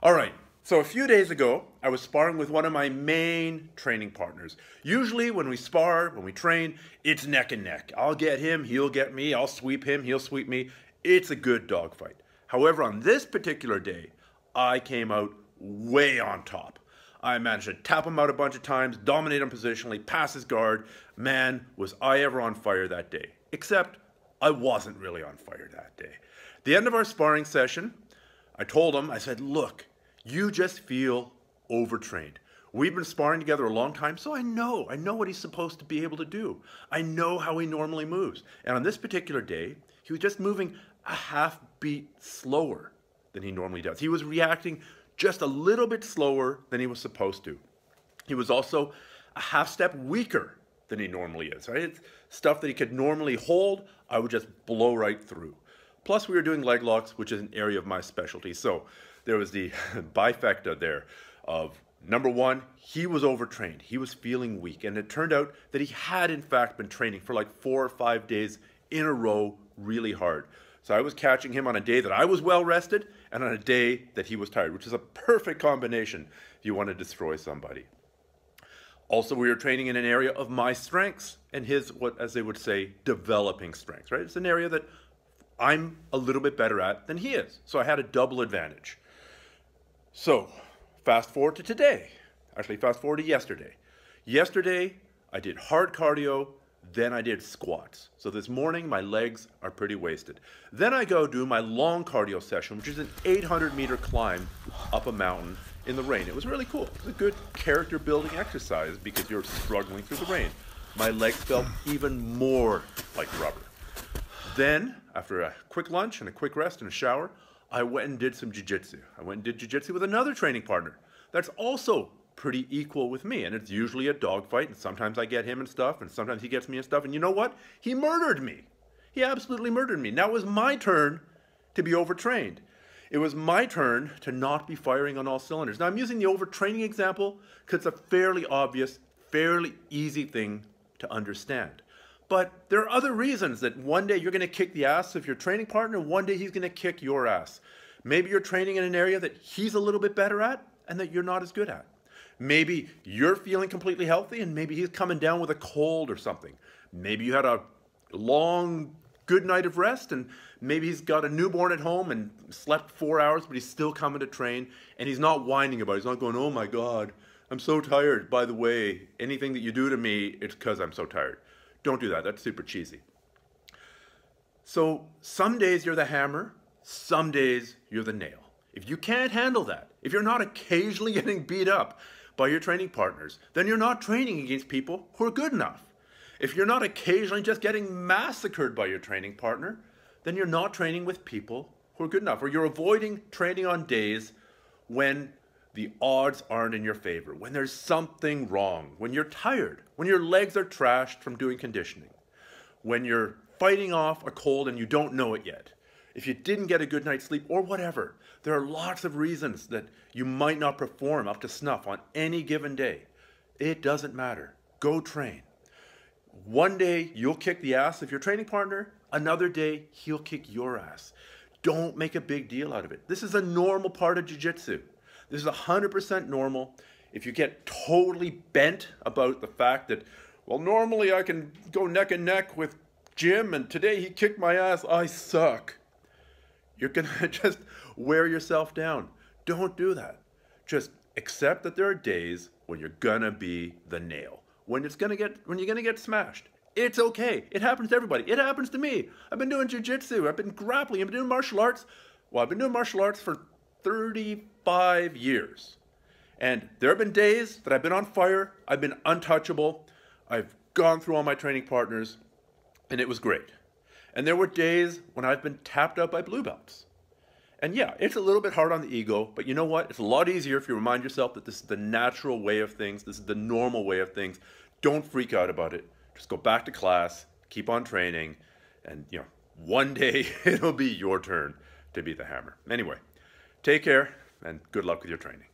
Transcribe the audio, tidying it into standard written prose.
All right, so a few days ago, I was sparring with one of my main training partners. Usually when we spar, when we train, it's neck and neck. I'll get him, he'll get me, I'll sweep him, he'll sweep me. It's a good dogfight. However, on this particular day, I came out way on top. I managed to tap him out a bunch of times, dominate him positionally, pass his guard. Man, was I ever on fire that day. Except, I wasn't really on fire that day. The end of our sparring session, I told him, I said, look, you just feel overtrained. We've been sparring together a long time, so I know what he's supposed to be able to do. I know how he normally moves. And on this particular day, he was just moving a half beat slower than he normally does. He was reacting just a little bit slower than he was supposed to. He was also a half step weaker than he normally is, right? It's stuff that he could normally hold, I would just blow right through. Plus, we were doing leg locks, which is an area of my specialty. So there was the bifecta there of, number one, he was overtrained. He was feeling weak. And it turned out that he had, in fact, been training for like 4 or 5 days in a row really hard. So I was catching him on a day that I was well rested and on a day that he was tired, which is a perfect combination if you want to destroy somebody. Also, we were training in an area of my strengths and his, what, as they would say, developing strengths, right? It's an area that I'm a little bit better at than he is. So I had a double advantage. So fast forward to today. Actually, fast forward to yesterday. Yesterday, I did hard cardio, then I did squats. So this morning, my legs are pretty wasted. Then I go do my long cardio session, which is an 800-meter climb up a mountain in the rain. It was really cool. It was a good character building exercise because you're struggling through the rain. My legs felt even more like rubber. Then, after a quick lunch and a quick rest and a shower, I went and did some jiu-jitsu. I went and did jiu-jitsu with another training partner that's also pretty equal with me, and it's usually a dogfight, and sometimes I get him and stuff, and sometimes he gets me and stuff, and you know what? He murdered me. He absolutely murdered me. Now it was my turn to be overtrained. It was my turn to not be firing on all cylinders. Now I'm using the overtraining example because it's a fairly obvious, fairly easy thing to understand. But there are other reasons that one day you're going to kick the ass of your training partner, and one day he's going to kick your ass. Maybe you're training in an area that he's a little bit better at and that you're not as good at. Maybe you're feeling completely healthy and maybe he's coming down with a cold or something. Maybe you had a long, good night of rest and maybe he's got a newborn at home and slept 4 hours, but he's still coming to train and he's not whining about it. He's not going, oh my God, I'm so tired. By the way, anything that you do to me, it's because I'm so tired. Don't do that. That's super cheesy. So some days you're the hammer, some days you're the nail. If you can't handle that, if you're not occasionally getting beat up by your training partners, then you're not training against people who are good enough. If you're not occasionally just getting massacred by your training partner, then you're not training with people who are good enough, or you're avoiding training on days when the odds aren't in your favor, when there's something wrong, when you're tired, when your legs are trashed from doing conditioning, when you're fighting off a cold and you don't know it yet, if you didn't get a good night's sleep or whatever. There are lots of reasons that you might not perform up to snuff on any given day. It doesn't matter. Go train. One day you'll kick the ass of your training partner, another day he'll kick your ass. Don't make a big deal out of it. This is a normal part of jiu-jitsu. This is 100% normal. If you get totally bent about the fact that, well, normally I can go neck and neck with Jim and today he kicked my ass, I suck. You're gonna just wear yourself down. Don't do that. Just accept that there are days when you're gonna be the nail. When you're gonna get smashed. It's okay. It happens to everybody. It happens to me. I've been doing jiu-jitsu. I've been grappling. I've been doing martial arts. Well, I've been doing martial arts for 35 years. And there have been days that I've been on fire. I've been untouchable. I've gone through all my training partners, and it was great. And there were days when I've been tapped out by blue belts. And yeah, it's a little bit hard on the ego, but you know what? It's a lot easier if you remind yourself that this is the natural way of things. This is the normal way of things. Don't freak out about it. Just go back to class, keep on training, and one day it'll be your turn to be the hammer. Anyway, take care and good luck with your training.